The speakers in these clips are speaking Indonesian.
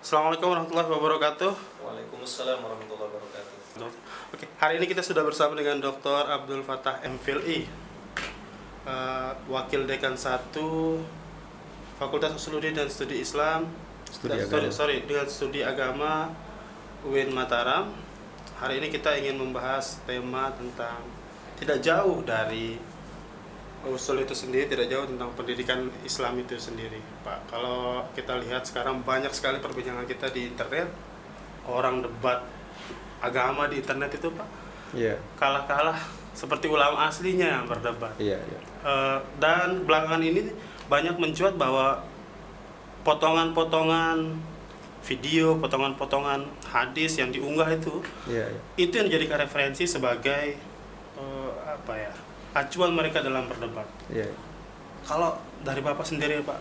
Assalamualaikum warahmatullahi wabarakatuh. Waalaikumsalam warahmatullahi wabarakatuh. Oke, hari ini kita sudah bersama dengan Dr. Abdul Fattah MPhilI, Wakil Dekan 1 Fakultas Usuluddin dan Studi Islam, dengan Studi Agama UIN Mataram. Hari ini kita ingin membahas tema tentang tidak jauh dari usul itu sendiri, tidak jauh tentang pendidikan Islam itu sendiri, Pak. Kalau kita lihat sekarang banyak sekali perbincangan kita di internet, orang debat agama di internet itu, Pak. Iya. Kalah-kalah seperti ulama aslinya yang berdebat. Iya. Dan belakangan ini banyak mencuat bahwa potongan-potongan video, potongan-potongan hadis yang diunggah itu, itu yang dijadikan referensi sebagai acuan mereka dalam berdebat. Kalau dari Bapak sendiri, Pak,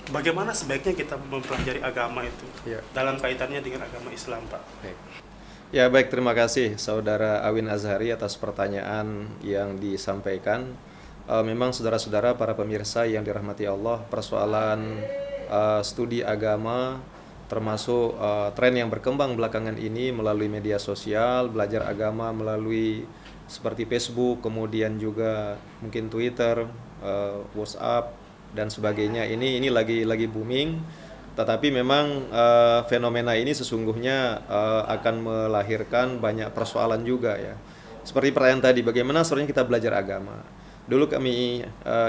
bagaimana sebaiknya kita mempelajari agama itu dalam kaitannya dengan agama Islam, Pak? Baik, terima kasih Saudara Awin Azhari atas pertanyaan yang disampaikan. Memang saudara-saudara para pemirsa yang dirahmati Allah, persoalan studi agama termasuk tren yang berkembang belakangan ini melalui media sosial, belajar agama melalui seperti Facebook, kemudian juga mungkin Twitter, WhatsApp dan sebagainya. Ini lagi booming. Tetapi memang fenomena ini sesungguhnya akan melahirkan banyak persoalan juga ya. Seperti pertanyaan tadi, bagaimana sebenarnya kita belajar agama? Dulu kami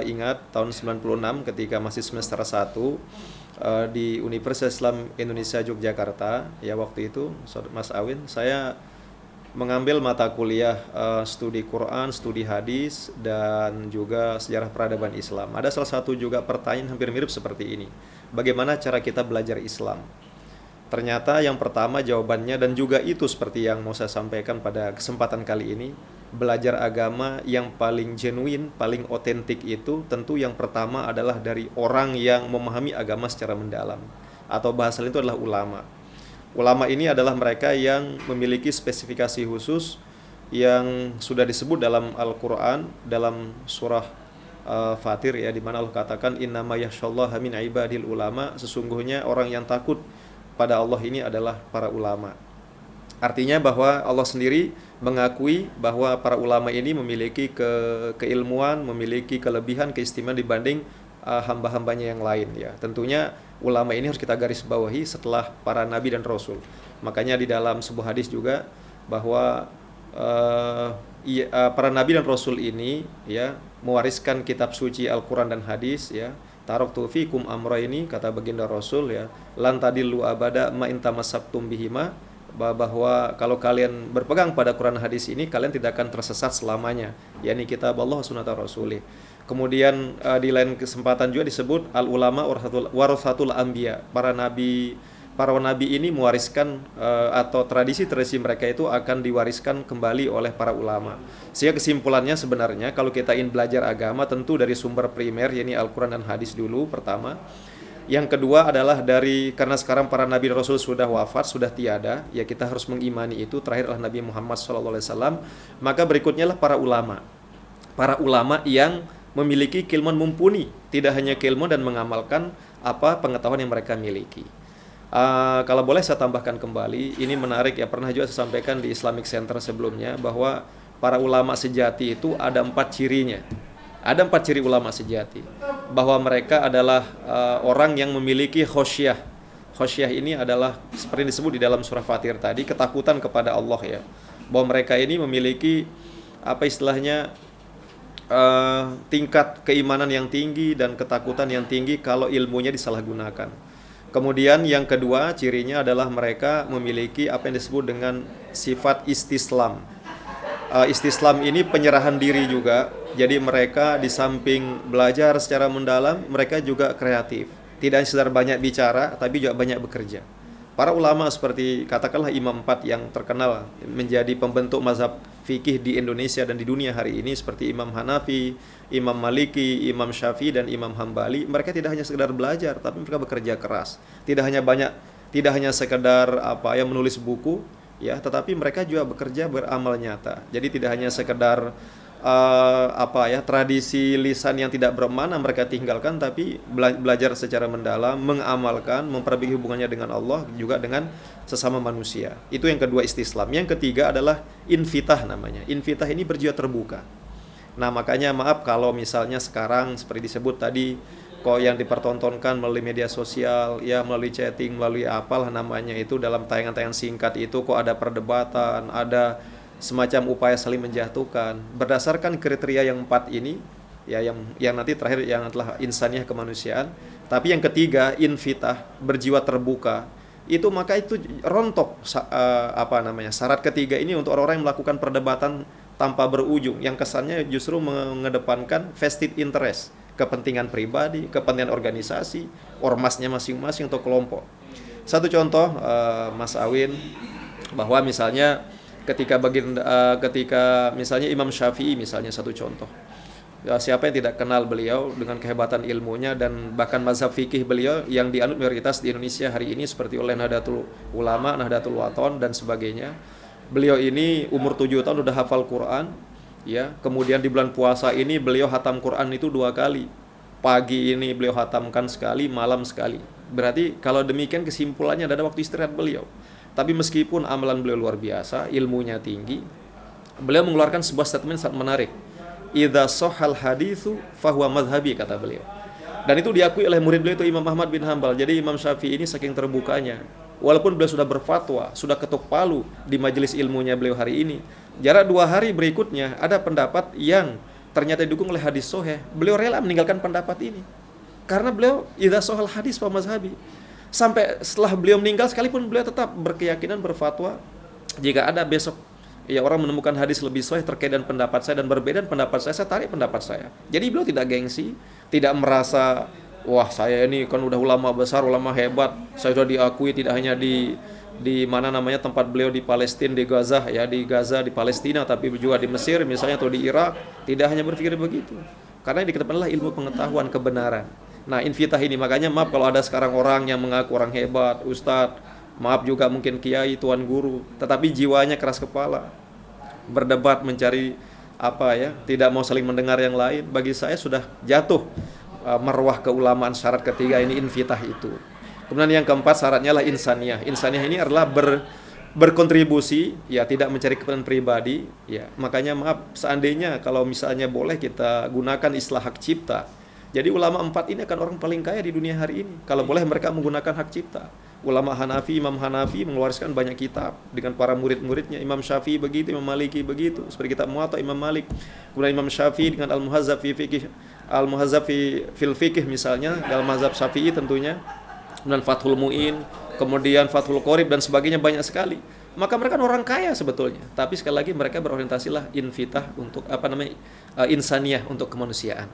ingat tahun 96 ketika masih semester 1 di Universitas Islam Indonesia Yogyakarta, ya waktu itu Mas Awin, saya mengambil mata kuliah studi Quran, studi hadis, dan juga sejarah peradaban Islam. Ada salah satu juga pertanyaan hampir mirip seperti ini. Bagaimana cara kita belajar Islam? Ternyata yang pertama jawabannya, dan juga itu seperti yang mau saya sampaikan pada kesempatan kali ini, belajar agama yang paling genuine, paling otentik itu tentu yang pertama adalah dari orang yang memahami agama secara mendalam. Atau bahasa lain itu adalah ulama. Ulama ini adalah mereka yang memiliki spesifikasi khusus yang sudah disebut dalam Al-Quran, dalam surah Fatir ya, di mana Allah katakan innama yakhsyallaha min ibadil ulama, sesungguhnya orang yang takut pada Allah ini adalah para ulama. Artinya bahwa Allah sendiri mengakui bahwa para ulama ini memiliki keilmuan, memiliki kelebihan, keistimewaan dibanding hamba-hambanya yang lain ya. Tentunya ulama ini harus kita garis bawahi setelah para nabi dan rasul. Makanya di dalam sebuah hadis juga bahwa para nabi dan rasul ini ya mewariskan kitab suci Al-Quran dan hadis ya. Taraktu fikum amrayni, kata baginda Rasul ya, lan tadillu abada ma in tamassaktum bihima, bahwa kalau kalian berpegang pada Quran hadis ini kalian tidak akan tersesat selamanya, yakni kitab Allah sunnata rasulih. Kemudian di lain kesempatan juga disebut al ulama warathatul anbiya, para nabi ini mewariskan atau tradisi-tradisi mereka itu akan diwariskan kembali oleh para ulama. Sehingga kesimpulannya sebenarnya kalau kita ingin belajar agama tentu dari sumber primer, yakni Al-Quran dan hadis dulu pertama. Yang kedua adalah karena sekarang para nabi dan rasul sudah wafat, sudah tiada, ya kita harus mengimani itu. Terakhir adalah Nabi Muhammad SAW. Maka berikutnya lah para ulama. Para ulama yang memiliki keilmuan mumpuni, tidak hanya keilmuan dan mengamalkan pengetahuan yang mereka miliki. Kalau boleh saya tambahkan kembali, ini menarik ya, pernah juga saya sampaikan di Islamic Center sebelumnya bahwa para ulama sejati itu ada 4 cirinya. Ada 4 ciri ulama sejati, bahwa mereka adalah orang yang memiliki khosyah. Khosyah ini adalah seperti disebut di dalam surah Fatir tadi, ketakutan kepada Allah ya. Bahwa mereka ini memiliki tingkat keimanan yang tinggi dan ketakutan yang tinggi kalau ilmunya disalahgunakan. Kemudian yang kedua cirinya adalah mereka memiliki apa yang disebut dengan sifat istislam. Istislam ini penyerahan diri juga. Jadi mereka di samping belajar secara mendalam, mereka juga kreatif. Tidak hanya sekedar banyak bicara, tapi juga banyak bekerja. Para ulama seperti katakanlah Imam 4 yang terkenal menjadi pembentuk mazhab fikih di Indonesia dan di dunia hari ini, seperti Imam Hanafi, Imam Maliki, Imam Syafi'i dan Imam Hambali, mereka tidak hanya sekedar belajar, tapi mereka bekerja keras. Tidak hanya sekedar menulis buku, ya, tetapi mereka juga bekerja beramal nyata. Jadi tidak hanya sekedar tradisi lisan yang tidak bermakna mereka tinggalkan, tapi belajar secara mendalam, mengamalkan, memperbaiki hubungannya dengan Allah juga dengan sesama manusia. Itu yang kedua, istislam. Yang ketiga adalah infitah namanya. Infitah ini berjiwa terbuka. Nah, makanya maaf kalau misalnya sekarang seperti disebut tadi, kok yang dipertontonkan melalui media sosial, ya melalui chatting, melalui apalah namanya itu, dalam tayangan-tayangan singkat itu kok ada perdebatan, ada semacam upaya saling menjatuhkan berdasarkan kriteria yang 4 ini, ya, yang nanti terakhir yang adalah insaniah, kemanusiaan, tapi yang ketiga infitah, berjiwa terbuka, itu maka itu rontok syarat ketiga ini untuk orang-orang yang melakukan perdebatan tanpa berujung, yang kesannya justru mengedepankan vested interest, kepentingan pribadi, kepentingan organisasi, ormasnya masing-masing atau kelompok. Satu contoh, Mas Awin, bahwa misalnya ketika misalnya Imam Syafi'i, misalnya satu contoh, ya, siapa yang tidak kenal beliau dengan kehebatan ilmunya dan bahkan mazhab fikih beliau yang dianut mayoritas di Indonesia hari ini seperti oleh Nahdlatul Ulama, Nahdlatul Wathon dan sebagainya. Beliau ini umur 7 tahun udah hafal Quran, ya. Kemudian di bulan puasa ini beliau hatam Quran itu 2 kali. Pagi ini beliau hatamkan sekali, malam sekali. Berarti kalau demikian kesimpulannya ada waktu istirahat beliau. Tapi meskipun amalan beliau luar biasa, ilmunya tinggi, beliau mengeluarkan sebuah statement sangat menarik. Idza shahhal haditsu fahuwa madhhabi, kata beliau. Dan itu diakui oleh murid beliau itu Imam Ahmad bin Hanbal. Jadi Imam Syafi'i ini saking terbukanya, walaupun beliau sudah berfatwa, sudah ketuk palu di majelis ilmunya beliau hari ini, jarak 2 hari berikutnya ada pendapat yang ternyata didukung oleh hadis sahih, beliau rela meninggalkan pendapat ini. Karena beliau idza shahhal hadits fa mazhabi. Sampai setelah beliau meninggal sekalipun beliau tetap berkeyakinan, berfatwa, jika ada besok ya orang menemukan hadis lebih sahih terkait dengan pendapat saya dan berbeda dengan pendapat saya tarik pendapat saya. Jadi beliau tidak gengsi, tidak merasa wah saya ini kan udah ulama besar, ulama hebat, saya sudah diakui tidak hanya di mana namanya tempat beliau di Palestina, di Gaza ya, di Gaza, di Palestina, tapi juga di Mesir misalnya atau di Irak. Tidak hanya berpikir begitu, karena yang dikedepankan adalah ilmu pengetahuan kebenaran. Nah, infitah ini, makanya maaf kalau ada sekarang orang yang mengaku orang hebat, ustadz, maaf juga mungkin kiai, tuan guru, tetapi jiwanya keras kepala, berdebat, mencari tidak mau saling mendengar yang lain. Bagi saya sudah jatuh marwah keulamaan. Syarat ketiga ini infitah itu. Kemudian yang keempat syaratnya adalah insaniah. Insaniah ini adalah berkontribusi, ya, tidak mencari kepentingan pribadi, ya. Makanya maaf, seandainya kalau misalnya boleh kita gunakan istilah hak cipta. Jadi ulama 4 ini akan orang paling kaya di dunia hari ini kalau boleh mereka menggunakan hak cipta. Ulama Hanafi, Imam Hanafi mengeluarkan banyak kitab dengan para murid-muridnya. Imam Syafi'i begitu, Imam Maliki begitu, seperti kitab Muwatta Imam Malik. Kemudian Imam Syafi'i dengan Al-Muhazzab fil Fiqh misalnya, dalam mazhab Syafi'i tentunya. Kemudian Fathul Mu'in, kemudian Fathul Qorib dan sebagainya, banyak sekali. Maka mereka orang kaya sebetulnya, tapi sekali lagi mereka berorientasilah infitah untuk insaniah, untuk kemanusiaan.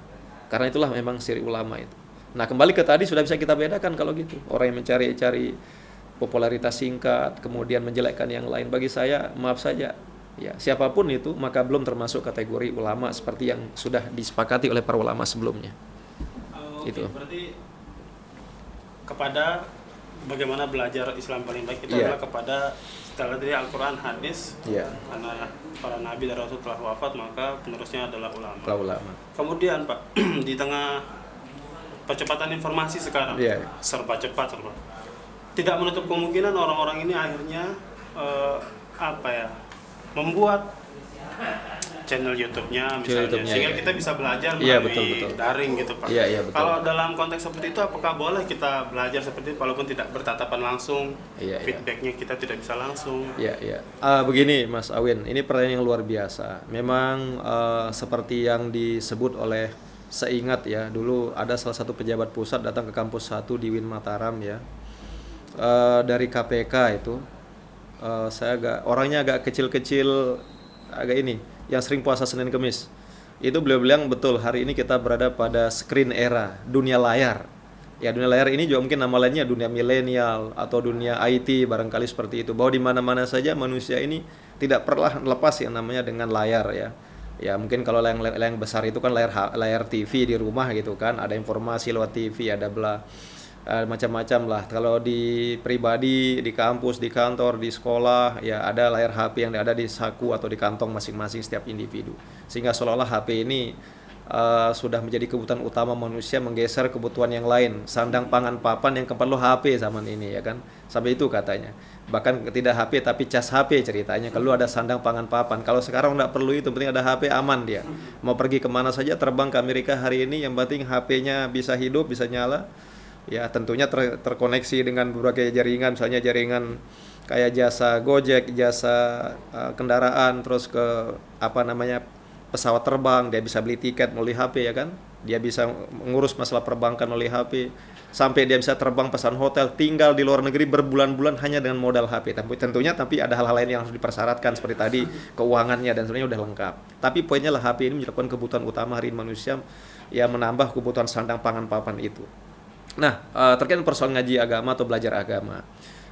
Karena itulah memang ciri ulama itu. Nah, kembali ke tadi sudah bisa kita bedakan kalau gitu. Orang yang mencari popularitas singkat, kemudian menjelekkan yang lain, bagi saya maaf saja, ya, siapapun itu maka belum termasuk kategori ulama seperti yang sudah disepakati oleh para ulama sebelumnya. Itu. Berarti kepada bagaimana belajar Islam paling baik itu adalah kepada setelah dari Al-Quran, hadis, karena para nabi dan rasul telah wafat, maka penerusnya adalah ulama. Kemudian Pak, di tengah percepatan informasi sekarang, serba cepat, tidak menutup kemungkinan orang-orang ini akhirnya membuat channel YouTube-nya misalnya, sehingga kita bisa belajar melalui daring gitu Pak. Kalau dalam konteks seperti itu, apakah boleh kita belajar seperti itu walaupun tidak bertatapan langsung, feedbacknya kita tidak bisa langsung? Begini Mas Awin, ini pertanyaan yang luar biasa. Memang seperti yang disebut oleh, seingat ya, dulu ada salah satu pejabat pusat datang ke kampus 1 di UIN Mataram ya, dari KPK itu. Saya orangnya agak kecil-kecil, agak ini, yang sering puasa Senin Kemis. Itu beliau bilang betul, hari ini kita berada pada screen era, dunia layar. Ya, dunia layar ini juga mungkin nama lainnya dunia milenial atau dunia IT, barangkali seperti itu. Bahwa di mana-mana saja manusia ini tidak pernah lepas yang namanya dengan layar ya. Ya, mungkin kalau layar besar itu kan layar TV di rumah gitu kan, ada informasi lewat TV, ada bla. macam-macam lah. Kalau di pribadi, di kampus, di kantor, di sekolah, ya ada layar HP yang ada di saku atau di kantong masing-masing setiap individu. Sehingga seolah-olah HP ini sudah menjadi kebutuhan utama manusia, menggeser kebutuhan yang lain. Sandang, pangan, papan, yang keempat lo HP zaman ini, ya kan? Sampai itu katanya. Bahkan tidak HP tapi cas HP ceritanya. Kalau ada sandang, pangan, papan. Kalau sekarang nggak perlu itu, penting ada HP, aman dia. Mau pergi kemana saja, terbang ke Amerika hari ini, yang penting HP-nya bisa hidup, bisa nyala. Ya tentunya terkoneksi dengan berbagai jaringan, misalnya jaringan kayak jasa Gojek, jasa kendaraan, terus ke pesawat terbang, dia bisa beli tiket melalui HP, ya kan? Dia bisa mengurus masalah perbankan melalui HP, sampai dia bisa terbang pesan hotel, tinggal di luar negeri berbulan-bulan hanya dengan modal HP. Tapi ada hal-hal lain yang harus dipersyaratkan seperti tadi keuangannya dan sebenarnya udah lengkap. Tapi poinnya lah HP ini merupakan kebutuhan utama hari ini manusia, ya menambah kebutuhan sandang, pangan, papan itu. Nah, terkait persoalan ngaji agama atau belajar agama.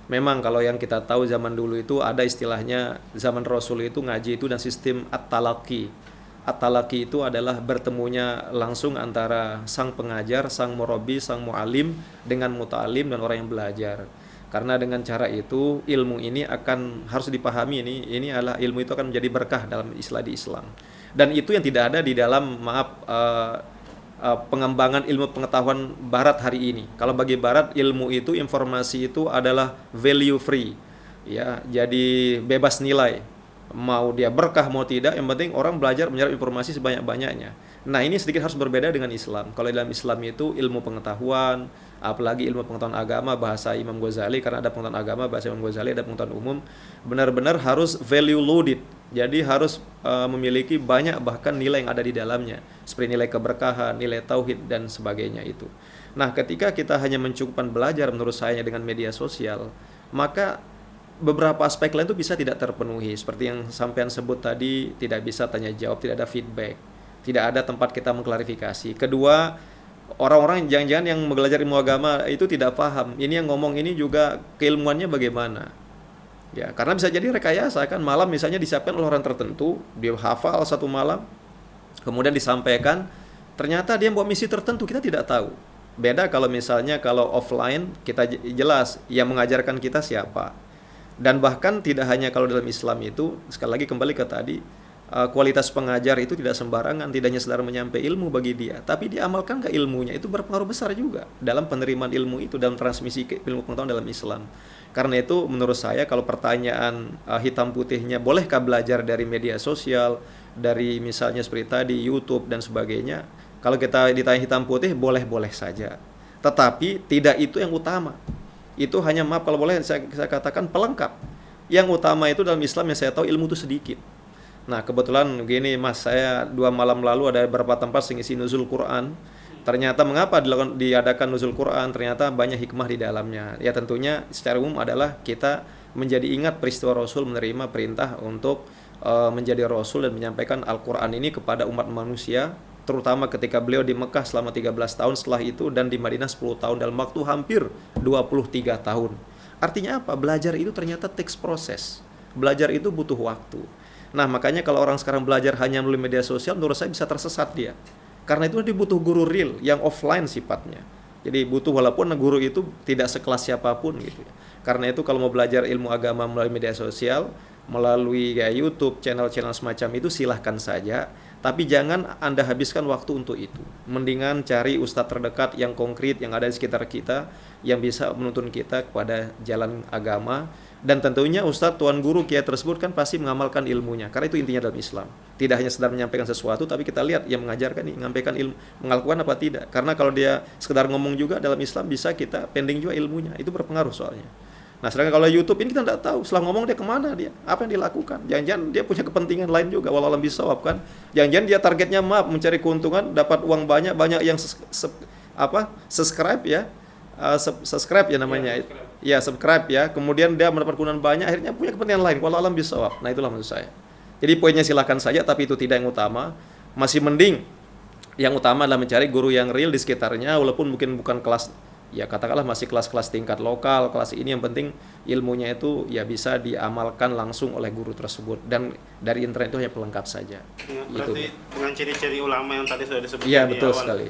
Memang kalau yang kita tahu zaman dulu itu ada istilahnya, zaman Rasul itu ngaji itu dan sistem at-talaqi. At-talaqi itu adalah bertemunya langsung antara sang pengajar, sang murabi, sang mu'alim dengan muta'alim dan orang yang belajar. Karena dengan cara itu ilmu ini harus dipahami, ini adalah ilmu itu akan menjadi berkah dalam istilah di Islam. Dan itu yang tidak ada di dalam pengembangan ilmu pengetahuan barat hari ini. Kalau bagi barat, ilmu itu, informasi itu adalah value free, ya, jadi bebas nilai. Mau dia berkah mau tidak, yang penting orang belajar menyerap informasi sebanyak-banyaknya. Nah, ini sedikit harus berbeda dengan Islam. Kalau dalam Islam itu ilmu pengetahuan, apalagi ilmu pengetahuan agama, bahasa Imam Ghazali, karena ada pengetahuan agama, bahasa Imam Ghazali, ada pengetahuan umum, benar-benar harus value loaded. Jadi harus memiliki banyak bahkan nilai yang ada di dalamnya, seperti nilai keberkahan, nilai tauhid dan sebagainya itu. Nah, ketika kita hanya mencukupkan belajar menurut saya dengan media sosial, maka beberapa aspek lain itu bisa tidak terpenuhi. Seperti yang sampean sebut tadi, tidak bisa tanya jawab, tidak ada feedback, tidak ada tempat kita mengklarifikasi. Kedua, orang-orang jangan-jangan yang belajar ilmu agama itu tidak paham. Ini yang ngomong ini juga keilmuannya bagaimana? Ya, karena bisa jadi rekayasa kan, malam misalnya disiapkan oleh orang tertentu, dia hafal satu malam, kemudian disampaikan, ternyata dia buat misi tertentu, kita tidak tahu. Beda kalau misalnya kalau offline, kita jelas yang mengajarkan kita siapa. Dan bahkan tidak hanya kalau dalam Islam itu, sekali lagi kembali ke tadi, kualitas pengajar itu tidak sembarangan, tidak hanya sekedar menyampai ilmu bagi dia, tapi diamalkan ke ilmunya, itu berpengaruh besar juga dalam penerimaan ilmu itu, dalam transmisi ilmu pengetahuan dalam Islam. Karena itu menurut saya kalau pertanyaan hitam putihnya bolehkah belajar dari media sosial, dari misalnya seperti tadi YouTube dan sebagainya, kalau kita ditanya hitam putih boleh-boleh saja, tetapi tidak itu yang utama. Itu hanya, maaf kalau boleh saya katakan, pelengkap. Yang utama itu dalam Islam yang saya tahu, ilmu itu sedikit. Nah, kebetulan gini Mas, saya 2 malam lalu ada beberapa tempat mengisi nuzul Quran. Ternyata mengapa diadakan nuzul Quran? Ternyata banyak hikmah di dalamnya. Ya tentunya secara umum adalah kita menjadi ingat peristiwa Rasul menerima perintah untuk menjadi Rasul dan menyampaikan Al-Quran ini kepada umat manusia, terutama ketika beliau di Mekah selama 13 tahun setelah itu, dan di Madinah 10 tahun, dalam waktu hampir 23 tahun. Artinya apa? Belajar itu ternyata takes proses. Belajar itu butuh waktu. Nah, makanya kalau orang sekarang belajar hanya melalui media sosial, menurut saya bisa tersesat dia. Karena itu dia butuh guru real yang offline sifatnya. Jadi butuh, walaupun guru itu tidak sekelas siapapun gitu ya. Karena itu kalau mau belajar ilmu agama melalui media sosial, melalui kayak YouTube, channel-channel semacam itu silahkan saja. Tapi jangan Anda habiskan waktu untuk itu. Mendingan cari ustadz terdekat yang konkret yang ada di sekitar kita, yang bisa menuntun kita kepada jalan agama. Dan tentunya ustadz, tuan guru, kiai tersebut kan pasti mengamalkan ilmunya. Karena itu intinya dalam Islam. Tidak hanya sedar menyampaikan sesuatu, tapi kita lihat yang mengajarkan ini, menyampaikan ilmu, mengakukan apa tidak. Karena kalau dia sekedar ngomong juga dalam Islam, bisa kita pending juga ilmunya. Itu berpengaruh soalnya. Nah, sedangkan kalau YouTube ini kita tidak tahu, setelah ngomong dia kemana dia, apa yang dilakukan. Jangan-jangan dia punya kepentingan lain juga, wallahu a'lam bishawab kan. Jangan-jangan dia targetnya mencari keuntungan, dapat uang banyak yang subscribe ya. Subscribe ya namanya. Ya, subscribe ya. Kemudian dia mendapat keuntungan banyak, akhirnya punya kepentingan lain, wallahu a'lam bishawab. Nah, itulah maksud saya. Jadi poinnya silakan saja, tapi itu tidak yang utama. Masih mending yang utama adalah mencari guru yang real di sekitarnya, walaupun mungkin bukan kelas, ya katakanlah masih kelas-kelas tingkat lokal, kelas ini, yang penting ilmunya itu ya bisa diamalkan langsung oleh guru tersebut, dan dari internet itu hanya pelengkap saja. Ya, berarti itu dengan ciri-ciri ulama yang tadi sudah disebutkan ya, di betul awal. sekali.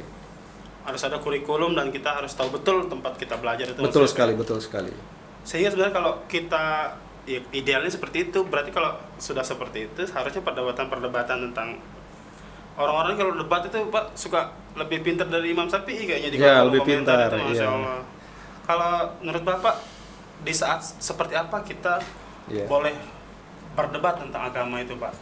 harus ada kurikulum dan kita harus tahu betul tempat kita belajar itu. Betul maksudnya. sekali, betul sekali. Sehingga sebenarnya kalau kita ya, idealnya seperti itu, berarti kalau sudah seperti itu harusnya perdebatan tentang orang-orang kalau debat itu Pak suka lebih pintar dari Imam Syafi'i kayaknya di Ya, kolom lebih komentar pintar, itu, Masya iya. Allah. Kalau menurut Bapak di saat seperti apa kita Iya. boleh berdebat tentang agama itu Pak?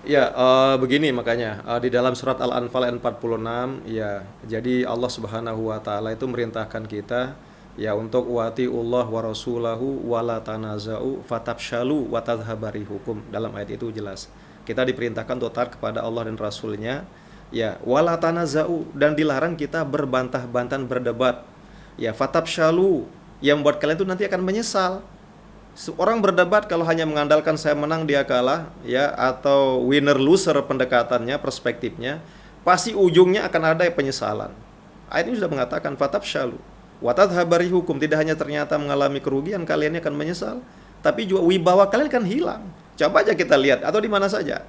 Ya, begini makanya di dalam surat Al-Anfal ayat 46 ya, jadi Allah Subhanahu wa taala itu merintahkan kita ya untuk watiullah wa rasulahu wala tanaza'u fatabshalu wa tadhhabari hukum. Dalam ayat itu jelas. Kita diperintahkan untuk taat kepada Allah dan Rasulnya ya, wala tanaza'u, dan dilarang kita berbantah-bantahan berdebat. Ya, fatabshalu, yang buat kalian itu nanti akan menyesal. Orang berdebat kalau hanya mengandalkan saya menang dia kalah ya, atau winner loser pendekatannya, perspektifnya, pasti ujungnya akan ada penyesalan. Ayat ini sudah mengatakan fatabshalu wa tadhhabari hukum, tidak hanya ternyata mengalami kerugian, kalian akan menyesal, tapi juga wibawa kalian akan hilang. Coba aja kita lihat, atau di mana saja.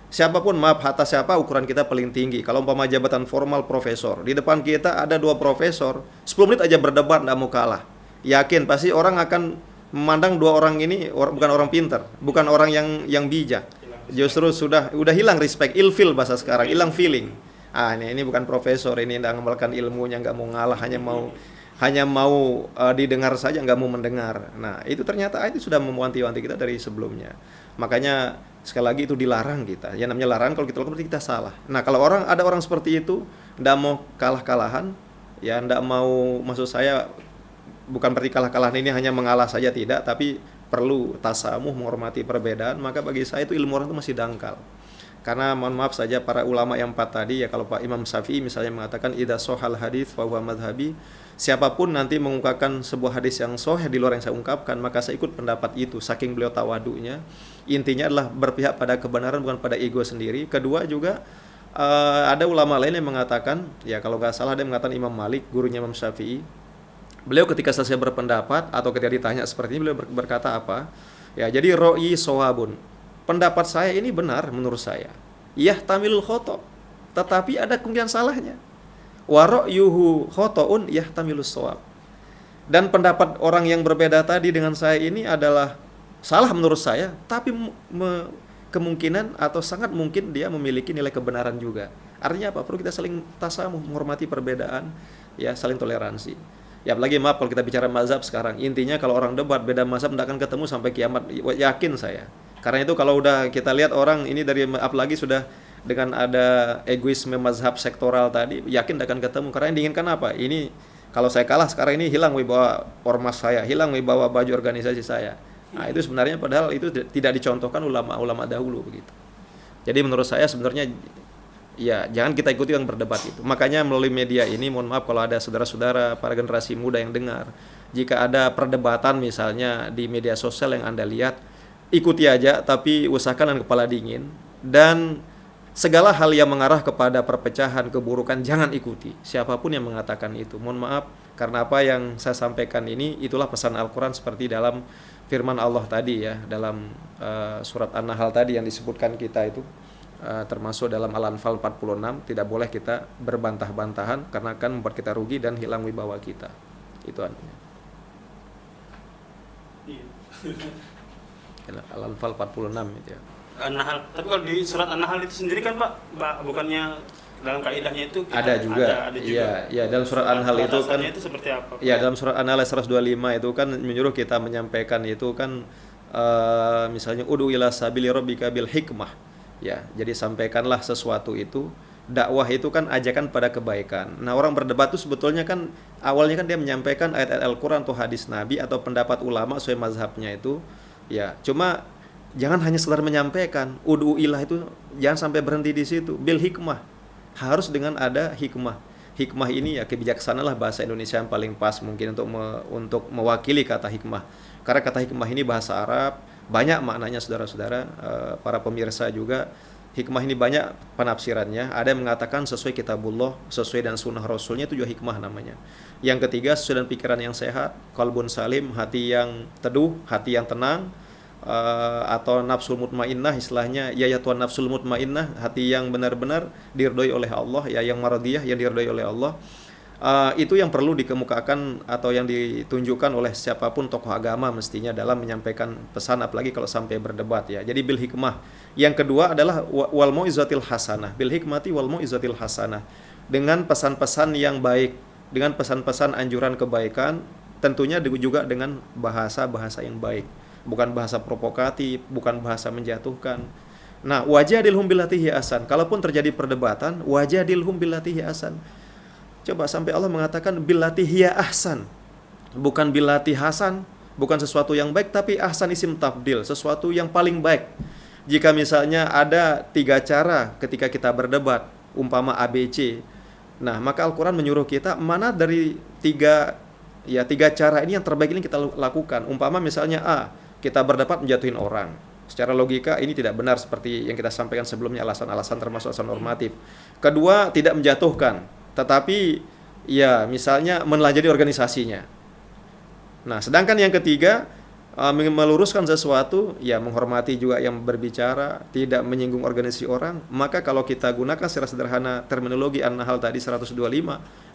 Siapapun, maaf, atas siapa ukuran kita paling tinggi. Kalau umpama jabatan formal profesor, di depan kita ada 2 profesor, 10 menit aja berdebat nggak mau kalah. Yakin pasti orang akan memandang 2 orang ini bukan orang pintar, bukan orang yang bijak. Justru udah hilang respect, ilfil bahasa sekarang, hilang feeling. Ini bukan profesor, ini nggak ngamalkan ilmunya, nggak mau ngalah, hanya mau didengar saja, nggak mau mendengar. Nah, itu ternyata itu sudah mewanti-wanti kita dari sebelumnya. Makanya sekali lagi itu dilarang kita. Yang namanya larangan kalau kita lakukan berarti kita salah. Nah, kalau ada orang seperti itu nggak mau kalah-kalahan, ya nggak mau, maksud saya bukan berarti kalah-kalahan ini hanya mengalah saja, tidak, tapi perlu tasamuh, menghormati perbedaan, maka bagi saya itu ilmu orang itu masih dangkal. Karena mohon maaf saja para ulama yang 4 tadi ya, kalau Pak Imam Syafi'i misalnya mengatakan idza shahal hadits fa huwa madhhabi, siapapun nanti mengungkapkan sebuah hadis yang sahih di luar yang saya ungkapkan, maka saya ikut pendapat itu. Saking beliau tawadunya, intinya adalah berpihak pada kebenaran bukan pada ego sendiri. Kedua juga ada ulama lain yang mengatakan, ya kalau nggak salah dia mengatakan Imam Malik, gurunya Imam Syafi'i, beliau ketika selesai berpendapat atau ketika ditanya seperti ini, beliau berkata apa? Ya, jadi ro'i sawabun, pendapat saya ini benar menurut saya. Yahtamilul khoto, tetapi ada kemungkinan salahnya. Wa ra'yuhu khotoun yahtamilus shawab. Dan pendapat orang yang berbeda tadi dengan saya ini adalah salah menurut saya, tapi kemungkinan atau sangat mungkin dia memiliki nilai kebenaran juga. Artinya apa? Perlu kita saling tasamuh, menghormati perbedaan, ya, saling toleransi. Ya, apalagi maaf kalau kita bicara mazhab sekarang, intinya kalau orang debat beda mazhab tidak akan ketemu sampai kiamat, yakin saya. Karena itu kalau udah kita lihat orang ini dari apalagi sudah dengan ada egoisme mazhab sektoral tadi, yakin tidak akan ketemu. Karena yang diinginkan apa? Ini kalau saya kalah sekarang ini hilang wibawa ormas saya, hilang wibawa baju organisasi saya. Nah, itu sebenarnya padahal itu tidak dicontohkan ulama-ulama dahulu begitu. Jadi menurut saya sebenarnya ya jangan kita ikuti yang berdebat itu. Makanya melalui media ini, mohon maaf kalau ada saudara-saudara para generasi muda yang dengar, jika ada perdebatan misalnya di media sosial yang Anda lihat, ikuti aja, tapi usahakan dengan kepala dingin, dan segala hal yang mengarah kepada perpecahan, keburukan, jangan ikuti siapapun yang mengatakan itu. Mohon maaf, karena apa yang saya sampaikan ini itulah pesan Al-Quran seperti dalam firman Allah tadi ya, dalam surat An-Nahl tadi yang disebutkan kita itu, termasuk dalam Al-Anfal 46, tidak boleh kita berbantah-bantahan karena akan membuat kita rugi dan hilang wibawa kita. Itu artinya. Al-Anfal 46 itu ya. An-Nahl. Tapi kalau di surat An-Nahl itu sendiri kan Pak, bukannya dalam kaidahnya itu kita ada juga. Iya, dalam surat An-Nahl itu kan itu seperti apa? Iya, dalam surat An-Nahl 125 itu kan menyuruh kita menyampaikan itu kan misalnya ud'u ila sabili rabbika bil hikmah. Ya, jadi sampaikanlah sesuatu itu. Dakwah itu kan ajakan pada kebaikan. Nah, orang berdebat itu sebetulnya kan awalnya kan dia menyampaikan ayat-ayat Al-Quran atau hadis Nabi atau pendapat ulama sesuai mazhabnya itu. Ya, cuma jangan hanya sekedar menyampaikan. Ud'u ilah itu jangan sampai berhenti di situ. Bil hikmah. Harus dengan ada hikmah. Hikmah ini ya kebijaksanaan lah bahasa Indonesia yang paling pas mungkin untuk mewakili kata hikmah. Karena kata hikmah ini bahasa Arab, banyak maknanya saudara-saudara, para pemirsa juga. Hikmah ini banyak penafsirannya. Ada yang mengatakan sesuai kitabullah, sesuai dan sunnah rasulnya, itu juga hikmah namanya. Yang ketiga, sesuai dengan pikiran yang sehat, qalbun salim, hati yang teduh, hati yang tenang, atau nafsul mutmainnah, istilahnya ya tuan nafsul mutmainnah, hati yang benar-benar diridhoi oleh Allah, ya yang maradiyah, yang diridhoi oleh Allah. Itu yang perlu dikemukakan atau yang ditunjukkan oleh siapapun tokoh agama mestinya dalam menyampaikan pesan, apalagi kalau sampai berdebat ya. Jadi bil hikmah. Yang kedua adalah wal mau'izatil hasanah, bil hikmati wal mau'izatil hasanah, dengan pesan-pesan yang baik, dengan pesan-pesan anjuran kebaikan, tentunya juga dengan bahasa-bahasa yang baik, bukan bahasa provokatif, bukan bahasa menjatuhkan. Nah, wajadilhum billati hiya ahsan. Kalaupun terjadi perdebatan, wajadilhum billati hiya ahsan. Coba sampai Allah mengatakan billati hiya ahsan. Bukan billati hasan, bukan sesuatu yang baik, tapi ahsan isim tafdil, sesuatu yang paling baik. Jika misalnya ada 3 cara ketika kita berdebat, umpama ABC. Nah, maka Al-Quran menyuruh kita mana dari 3 cara ini yang terbaik ini kita lakukan. Umpama misalnya A, kita berdebat menjatuhin orang. Secara logika ini tidak benar seperti yang kita sampaikan sebelumnya, alasan-alasan termasuk alasan normatif. Kedua, tidak menjatuhkan, tetapi ya misalnya menelanjangi organisasinya. Nah, sedangkan yang ketiga, meluruskan sesuatu, ya menghormati juga yang berbicara, tidak menyinggung organisasi orang. Maka kalau kita gunakan secara sederhana terminologi An-Nahl tadi 125,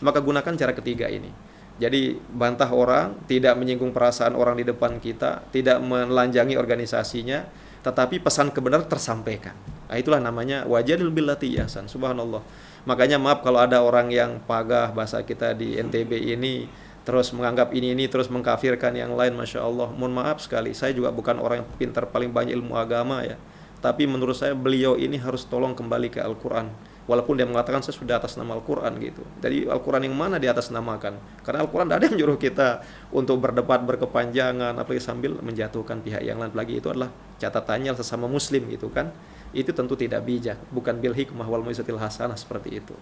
maka gunakan cara ketiga ini. Jadi bantah orang, tidak menyinggung perasaan orang di depan kita, tidak menelanjangi organisasinya, tetapi pesan kebenaran tersampaikan. Nah, itulah namanya wajadil billati ahsan. Subhanallah. Makanya maaf kalau ada orang yang pagah bahasa kita di NTB ini, terus menganggap ini terus mengkafirkan yang lain. Masya Allah, mohon maaf sekali, saya juga bukan orang yang pintar paling banyak ilmu agama ya, tapi menurut saya beliau ini harus tolong kembali ke Al-Quran. Walaupun dia mengatakan saya sudah atas nama Al-Quran gitu. Jadi Al-Quran yang mana di atas namakan? Karena Al-Quran tidak ada yang menyuruh kita untuk berdebat berkepanjangan, apalagi sambil menjatuhkan pihak yang lain. Apalagi itu adalah catatannya sesama muslim gitu kan. Itu tentu tidak bijak, bukan bil hikmah wal mau'izatil hasanah seperti itu.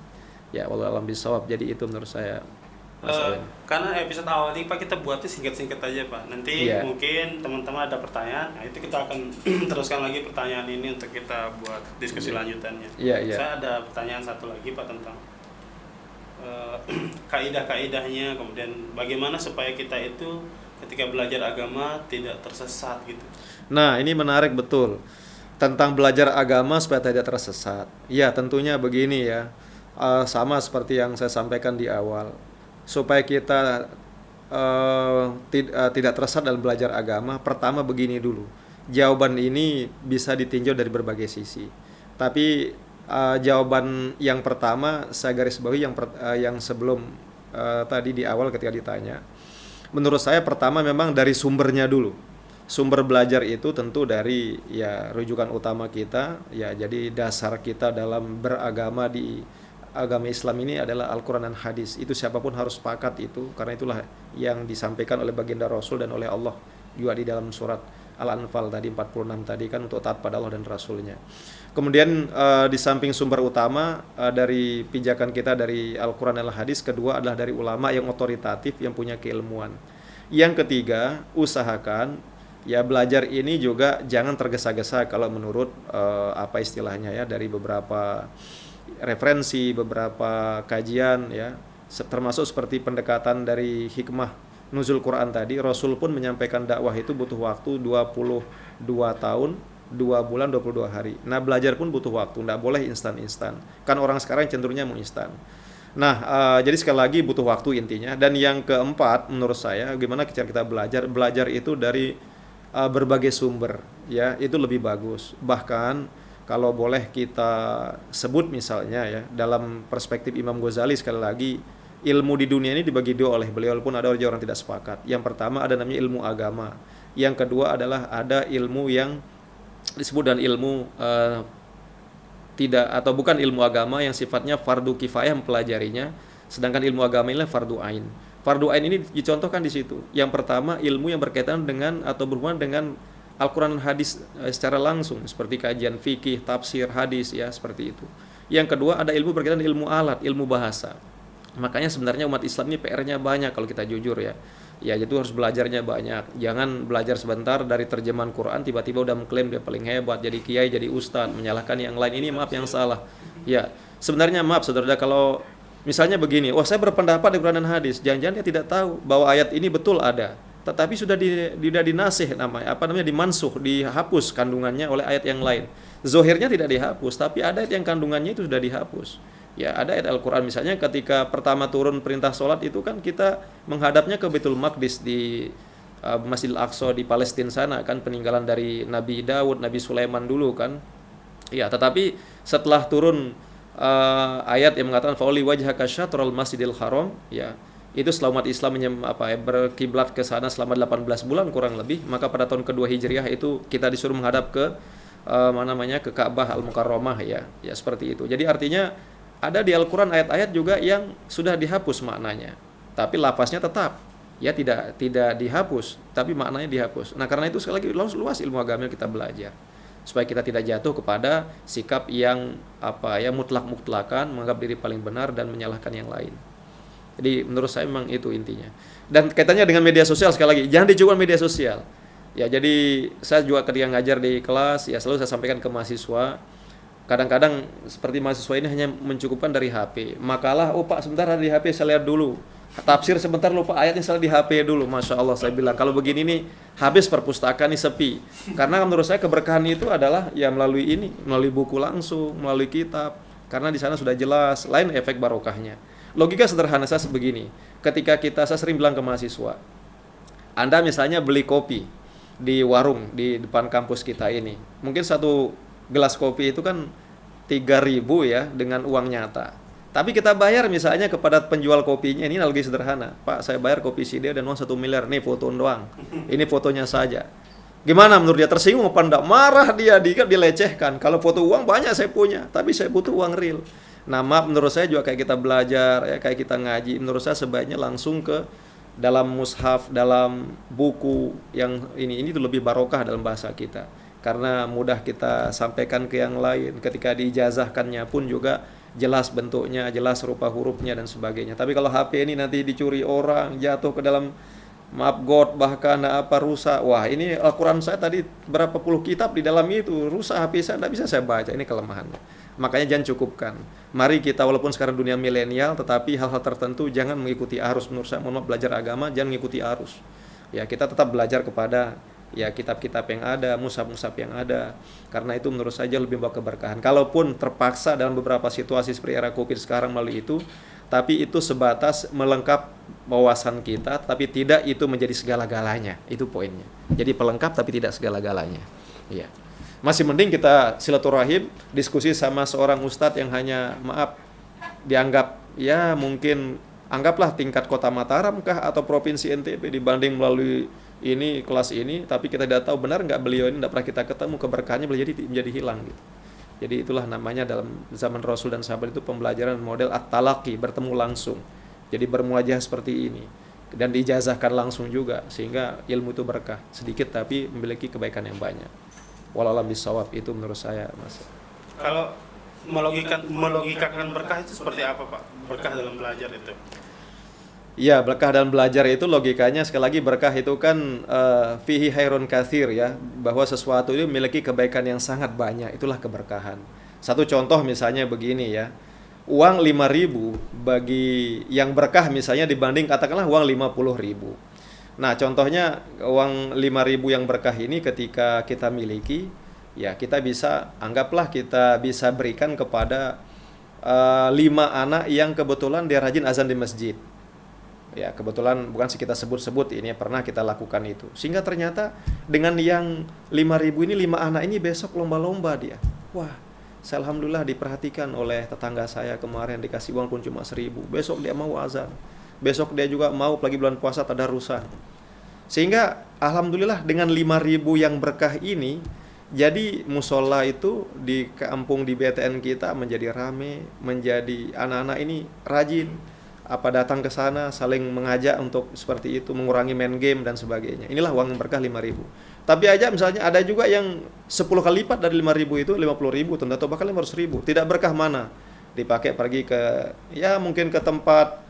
Ya, wallahu a'lam bishawab. Jadi itu menurut saya. Karena episode awal ini Pak kita buatnya singkat-singkat aja Pak. Nanti mungkin teman-teman ada pertanyaan, nah itu kita akan teruskan lagi pertanyaan ini untuk kita buat diskusi lanjutannya. Saya ada pertanyaan satu lagi Pak tentang kaidah-kaidahnya, kemudian bagaimana supaya kita itu ketika belajar agama tidak tersesat gitu. Nah, ini menarik betul. Tentang belajar agama supaya tidak tersesat. Ya, tentunya begini ya. Sama seperti yang saya sampaikan di awal. Supaya kita tidak tersesat dalam belajar agama, pertama begini dulu. Jawaban ini bisa ditinjau dari berbagai sisi. Tapi jawaban yang pertama saya garis bawahi yang sebelum tadi di awal ketika ditanya. Menurut saya pertama memang dari sumbernya dulu. Sumber belajar itu tentu dari ya rujukan utama kita, ya jadi dasar kita dalam beragama di agama Islam ini adalah Al-Quran dan Hadis. Itu siapapun harus sepakat itu, karena itulah yang disampaikan oleh baginda Rasul dan oleh Allah juga di dalam surat Al-Anfal tadi 46 tadi kan, untuk taat pada Allah dan Rasulnya. Kemudian di samping sumber utama dari pijakan kita dari Al-Quran dan Al-Hadis, kedua adalah dari ulama yang otoritatif yang punya keilmuan. Yang ketiga, usahakan ya belajar ini juga jangan tergesa-gesa kalau menurut apa istilahnya ya, dari beberapa referensi, beberapa kajian ya, termasuk seperti pendekatan dari hikmah nuzul Quran tadi. Rasul pun menyampaikan dakwah itu butuh waktu 22 tahun 2 bulan 22 hari. Nah, belajar pun butuh waktu, tidak boleh instan-instan. Kan orang sekarang cenderungnya mau instan. Nah, jadi sekali lagi butuh waktu intinya. Dan yang keempat menurut saya, gimana cara kita belajar? Belajar itu dari berbagai sumber ya, itu lebih bagus. Bahkan kalau boleh kita sebut misalnya ya, dalam perspektif Imam Ghazali, sekali lagi ilmu di dunia ini dibagi dua oleh beliau, walaupun ada orang tidak sepakat. Yang pertama ada namanya ilmu agama. Yang kedua adalah ada ilmu yang disebut dengan ilmu tidak atau bukan ilmu agama yang sifatnya fardu kifayah mempelajarinya, sedangkan ilmu agama ini fardu ain. Fardu ain ini dicontohkan di situ. Yang pertama ilmu yang berkaitan dengan atau berhubungan dengan Al-Quran dan Hadis secara langsung, seperti kajian fikih, tafsir, hadis ya, seperti itu. Yang kedua ada ilmu berkaitan ilmu alat, ilmu bahasa. Makanya sebenarnya umat Islam ini PR-nya banyak kalau kita jujur ya. Ya, itu harus belajarnya banyak. Jangan belajar sebentar dari terjemahan Quran tiba-tiba udah mengklaim dia paling hebat, jadi kiai, jadi ustadz, menyalahkan yang lain. Ini maaf yang salah. Ya, sebenarnya maaf saudara, kalau misalnya begini, saya berpendapat di Quran dan Hadis, jangan-jangan dia tidak tahu bahwa ayat ini betul ada, tetapi sudah dinasih dimansuh, dihapus kandungannya oleh ayat yang lain. Zohirnya tidak dihapus, tapi ada ayat yang kandungannya itu sudah dihapus. Ya, ada ayat Al-Qur'an misalnya ketika pertama turun perintah sholat itu kan kita menghadapnya ke Baitul Maqdis di Masjidil Aqsa di Palestina sana kan, peninggalan dari Nabi Daud, Nabi Sulaiman dulu kan. Ya, tetapi setelah turun ayat yang mengatakan fauli wajhaka syatrul masjidil haram, ya, itu setelah umat Islam berkiblat ke sana selama 18 bulan kurang lebih, maka pada tahun kedua Hijriah itu kita disuruh menghadap ke ke Ka'bah Al-Mukarramah, ya. Ya, seperti itu. Jadi artinya ada di Al-Qur'an ayat-ayat juga yang sudah dihapus maknanya, tapi lafaznya tetap, ya, tidak dihapus, tapi maknanya dihapus. Nah, karena itu sekali lagi luas ilmu agama yang kita belajar, supaya kita tidak jatuh kepada sikap yang mutlak-mutlakan, menganggap diri paling benar dan menyalahkan yang lain. Jadi menurut saya memang itu intinya. Dan kaitannya dengan media sosial, sekali lagi jangan dicoba media sosial. Ya, jadi saya juga ketika ngajar di kelas, ya, selalu saya sampaikan ke mahasiswa, kadang-kadang seperti mahasiswa ini hanya mencukupkan dari HP. Makalah, oh Pak sebentar ada di HP, saya lihat dulu. Tafsir sebentar, lupa ayatnya, saya di HP dulu. Masya Allah, saya bilang kalau begini nih habis perpustakaan nih, sepi. Karena menurut saya keberkahan itu adalah ya melalui buku langsung, melalui kitab. Karena di sana sudah jelas, lain efek barokahnya. Logika sederhana saya sebegini, saya sering bilang ke mahasiswa, Anda misalnya beli kopi di warung di depan kampus kita ini, mungkin satu gelas kopi itu kan 3.000 ya dengan uang nyata. Tapi kita bayar misalnya kepada penjual kopinya, ini analogi sederhana, Pak saya bayar kopi si dia dan uang 1 miliar, nih foto doang, ini fotonya saja. Gimana menurut dia, tersinggung apa enggak? Marah dia, dilecehkan. Kalau foto uang banyak saya punya, tapi saya butuh uang real. Nah, maaf, menurut saya juga kayak kita belajar, ya, kayak kita ngaji, menurut saya sebaiknya langsung ke dalam mushaf, dalam buku yang ini itu lebih barokah dalam bahasa kita. Karena mudah kita sampaikan ke yang lain, ketika diijazahkannya pun juga jelas bentuknya, jelas rupa hurufnya dan sebagainya. Tapi kalau HP ini nanti dicuri orang, jatuh ke dalam bahkan rusak. Wah, ini Al-Quran saya tadi berapa puluh kitab di dalam itu, rusak HP saya, tidak bisa saya baca. Ini kelemahannya. Makanya jangan cukupkan. Mari kita, walaupun sekarang dunia milenial, tetapi hal-hal tertentu jangan mengikuti arus. Menurut saya, mohon maaf, belajar agama jangan mengikuti arus. Ya, kita tetap belajar kepada ya kitab-kitab yang ada, mushaf-mushaf yang ada. Karena itu menurut saya lebih bawa keberkahan. Kalaupun terpaksa dalam beberapa situasi seperti era Covid sekarang melalui itu, tapi itu sebatas melengkap wawasan kita, tapi tidak itu menjadi segala-galanya. Itu poinnya. Jadi pelengkap tapi tidak segala-galanya. Iya. Masih mending kita silaturahim, diskusi sama seorang ustadz yang hanya dianggap ya mungkin anggaplah tingkat kota Mataram kah atau provinsi NTB, dibanding melalui ini kelas ini, tapi kita tidak tahu benar nggak beliau ini, tidak pernah kita ketemu, keberkahannya menjadi hilang gitu. Jadi itulah namanya dalam zaman Rasul dan sahabat itu pembelajaran model at-talaqi, bertemu langsung. Jadi bermuajah seperti ini dan diijazahkan langsung juga, sehingga ilmu itu berkah, sedikit tapi memiliki kebaikan yang banyak. Wallahualam bisawab, itu menurut saya, Mas. Kalau melogikakan berkah itu seperti apa, Pak? Berkah dalam belajar itu. Ya, berkah dalam belajar itu logikanya sekali lagi berkah itu kan fihi khairun katsir, ya, bahwa sesuatu itu memiliki kebaikan yang sangat banyak, itulah keberkahan. Satu contoh misalnya begini ya. Uang 5.000 bagi yang berkah misalnya dibanding katakanlah uang 50.000. Nah, contohnya uang 5.000 yang berkah ini ketika kita miliki, ya kita bisa, anggaplah kita bisa berikan kepada 5 anak yang kebetulan dia rajin azan di masjid. Ya, kebetulan bukan sih kita sebut-sebut, ini pernah kita lakukan itu. Sehingga ternyata dengan yang 5.000 ini, 5 anak ini besok lomba-lomba dia. Wah, saya alhamdulillah diperhatikan oleh tetangga saya kemarin, dikasih uang pun cuma 1.000. Besok dia mau azan. Besok dia juga mau lagi bulan puasa tadarusan. Sehingga alhamdulillah dengan 5.000 yang berkah ini, jadi musola itu di kampung di BTN kita menjadi rame, menjadi anak-anak ini rajin datang ke sana, saling mengajak untuk seperti itu, mengurangi main game dan sebagainya. Inilah uang yang berkah 5.000. Tapi aja misalnya ada juga yang 10 kali lipat dari 5.000 itu 50.000 atau bahkan 500.000. Tidak berkah mana? Dipakai pergi ke ya mungkin ke tempat,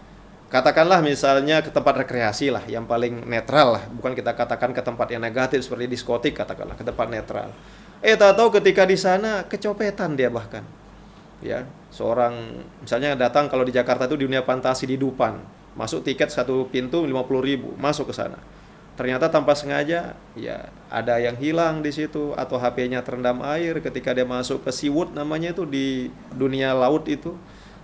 katakanlah misalnya ke tempat rekreasi lah, yang paling netral lah. Bukan kita katakan ke tempat yang negatif seperti diskotik, katakanlah ke tempat netral. Tak tahu ketika di sana kecopetan dia bahkan. Ya, seorang misalnya datang kalau di Jakarta itu di dunia fantasi di Dupan, masuk tiket satu pintu 50.000, masuk ke sana. Ternyata tanpa sengaja ya ada yang hilang di situ atau HP-nya terendam air ketika dia masuk ke SeaWorld namanya itu di dunia laut itu.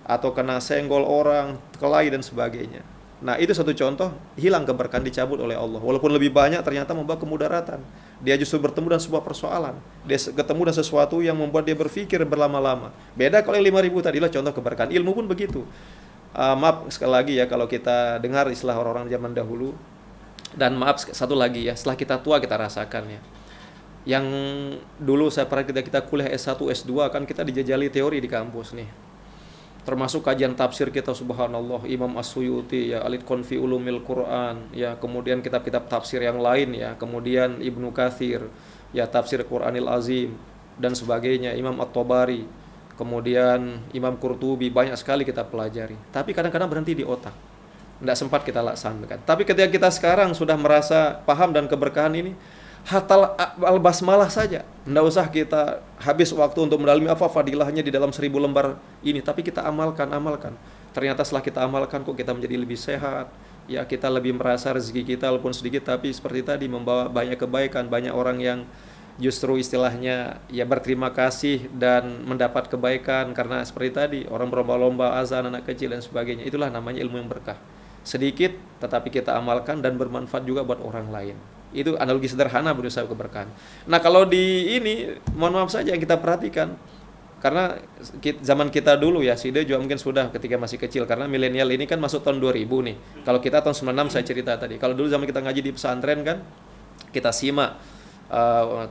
atau kena senggol orang, kelahi dan sebagainya. Nah, itu satu contoh hilang keberkahan, dicabut oleh Allah. Walaupun lebih banyak ternyata membawa kemudaratan. Dia justru bertemu dengan sebuah persoalan. Dia ketemu dengan sesuatu yang membuat dia berpikir berlama-lama. Beda kalau yang 5.000 tadilah contoh keberkahan. Ilmu pun begitu. Maaf sekali lagi ya kalau kita dengar istilah orang-orang zaman dahulu. Dan maaf satu lagi ya, setelah kita tua kita rasakan ya. Yang dulu saya pernah kita kuliah S1, S2 kan kita dijajali teori di kampus nih. Termasuk kajian tafsir kita, subhanallah, Imam As-Suyuti ya, Al-Itqan fi Ulumil Quran ya, kemudian kitab-kitab tafsir yang lain ya, kemudian Ibnu Katsir ya, tafsir Quranil Azim dan sebagainya, Imam At-Tabari, kemudian Imam Qurtubi, banyak sekali kita pelajari. Tapi kadang-kadang berhenti di otak, tidak sempat kita laksanakan. Tapi ketika kita sekarang sudah merasa paham dan keberkahan ini, hatal al-basmalah saja, tidak usah kita habis waktu untuk mendalami apa fadilahnya di dalam 1000 lembar ini, tapi kita amalkan. Ternyata setelah kita amalkan kok kita menjadi lebih sehat ya, kita lebih merasa rezeki kita walaupun sedikit tapi seperti tadi membawa banyak kebaikan, banyak orang yang justru istilahnya ya berterima kasih dan mendapat kebaikan karena seperti tadi orang berlomba-lomba azan anak kecil dan sebagainya. Itulah namanya ilmu yang berkah, sedikit tetapi kita amalkan dan bermanfaat juga buat orang lain. Itu analogi sederhana berusaha keberkahan. Nah, kalau di ini mohon maaf saja yang kita perhatikan, karena zaman kita dulu ya, Side juga mungkin sudah ketika masih kecil, karena milenial ini kan masuk tahun 2000 nih. Kalau kita tahun 96 saya cerita tadi. Kalau dulu zaman kita ngaji di pesantren kan, kita simak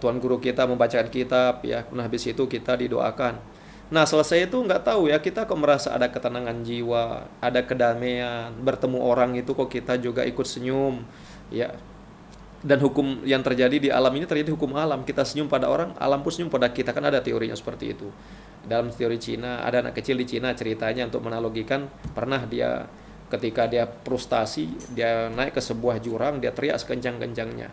tuan guru kita membacakan kitab ya, nah habis itu kita didoakan. Nah, selesai itu nggak tahu ya, kita kok merasa ada ketenangan jiwa, ada kedamaian, bertemu orang itu kok kita juga ikut senyum ya. Dan hukum yang terjadi di alam ini terjadi hukum alam. Kita senyum pada orang, alam pun senyum pada kita. Kan ada teorinya seperti itu. Dalam teori Cina, ada anak kecil di Cina ceritanya untuk menanalogikan, pernah dia ketika dia frustasi, dia naik ke sebuah jurang, dia teriak sekencang-kencangnya,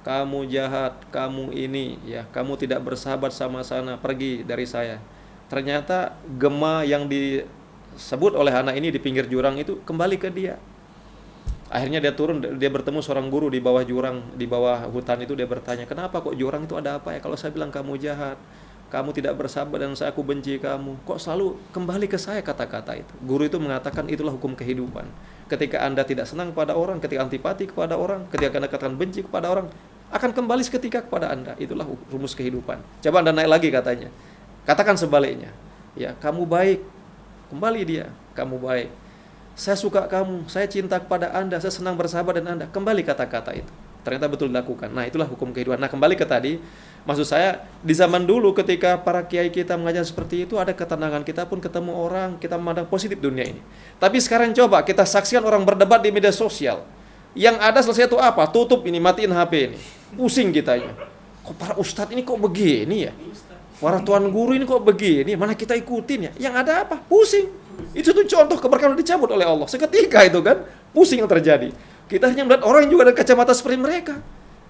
"Kamu jahat, kamu ini ya, kamu tidak bersahabat sama sana, pergi dari saya." Ternyata gema yang disebut oleh anak ini di pinggir jurang itu kembali ke dia. Akhirnya dia turun, dia bertemu seorang guru di bawah jurang, di bawah hutan itu. Dia bertanya, "Kenapa kok jurang itu ada apa ya? Kalau saya bilang kamu jahat, kamu tidak bersahabat dan aku benci kamu, kok selalu kembali ke saya kata-kata itu?" Guru itu mengatakan itulah hukum kehidupan. Ketika Anda tidak senang pada orang, ketika antipati kepada orang, ketika Anda katakan benci kepada orang, akan kembali seketika kepada Anda. Itulah rumus kehidupan. Coba Anda naik lagi katanya. Katakan sebaliknya. Ya, kamu baik, kembali dia, kamu baik. Saya suka kamu, saya cinta kepada Anda, saya senang bersahabat dengan Anda. Kembali kata-kata itu. Ternyata betul dilakukan. Nah, itulah hukum kehidupan. Nah, kembali ke tadi, maksud saya di zaman dulu ketika para kiai kita mengajar seperti itu, ada ketenangan. Kita pun ketemu orang, kita memandang positif dunia ini. Tapi sekarang coba kita saksikan orang berdebat di media sosial. Yang ada selesai itu apa? Tutup ini, matiin HP ini. Pusing kitanya. Kok para ustadz ini kok begini ya? Para tuan guru ini kok begini? Mana kita ikutin ya? Yang ada apa? Pusing. Itu tuh contoh keberkahan dicabut oleh Allah. Seketika itu kan, pusing yang terjadi. Kita hanya melihat orang yang juga ada kacamata seperti mereka.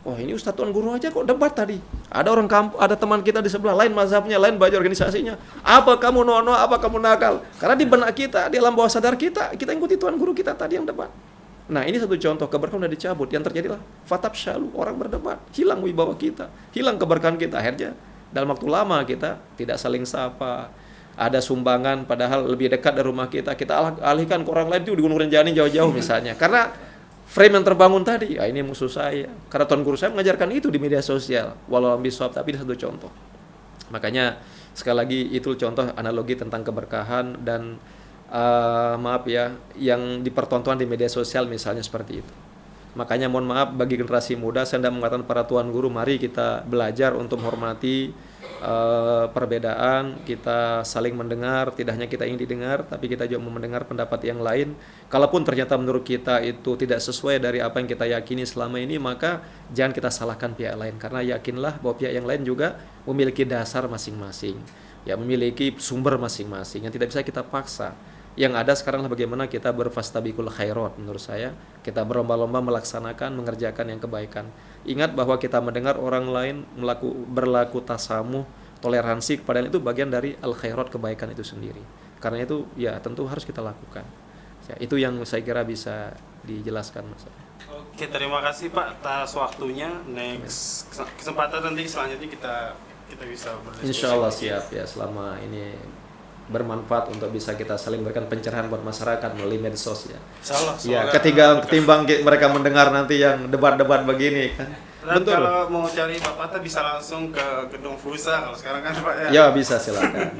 Oh, ini ustadz tuan guru aja kok debat tadi. Ada orang ada teman kita di sebelah, lain mazhabnya, lain baju organisasinya. Apa kamu nono, apa kamu nakal? Karena di benak kita, di alam bawah sadar kita ikuti tuan guru kita tadi yang debat. Nah, ini satu contoh keberkahan sudah dicabut. Yang terjadilah fatab syalu, orang berdebat, hilang wibawa kita, hilang keberkahan kita. Akhirnya dalam waktu lama kita tidak saling sapa. Ada sumbangan padahal lebih dekat dari rumah kita alihkan ke orang lain itu di Gunung Rinjani jauh-jauh misalnya. Karena frame yang terbangun tadi, ya ini musuh saya. Karena tuan guru saya mengajarkan itu di media sosial. Walau ambiswab, tapi ini satu contoh. Makanya sekali lagi itu contoh analogi tentang keberkahan dan maaf ya, yang dipertonton di media sosial misalnya seperti itu. Makanya mohon maaf bagi generasi muda, saya tidak mengatakan para tuan guru, mari kita belajar untuk menghormati perbedaan, kita saling mendengar, tidak hanya kita ingin didengar, tapi kita juga mendengar pendapat yang lain. Kalaupun ternyata menurut kita itu tidak sesuai dari apa yang kita yakini selama ini, maka jangan kita salahkan pihak lain, karena yakinlah bahwa pihak yang lain juga memiliki dasar masing-masing, ya memiliki sumber masing-masing yang tidak bisa kita paksa. Yang ada sekarang adalah bagaimana kita berfastabiqul khairat. Menurut saya kita berlomba-lomba melaksanakan, mengerjakan yang kebaikan. Ingat bahwa kita mendengar orang lain berlaku tasamuh, toleransi kepada itu bagian dari al khairat, kebaikan itu sendiri. Karena itu ya tentu harus kita lakukan ya, itu yang saya kira bisa dijelaskan Mas. Oke, terima kasih Pak atas waktunya. Next kesempatan nanti selanjutnya kita bisa berdiskusi. Insyaallah siap ya, selama ini bermanfaat untuk bisa kita saling berikan pencerahan buat masyarakat melalui medsos ya. Insyaallah. Ya, ketimbang mereka mendengar nanti yang debat-debat begini kan. Dan Betul. kalau mau cari Pak Pata bisa langsung ke Gedung Fusa kalau sekarang kan Pak ya. Ya bisa silakan.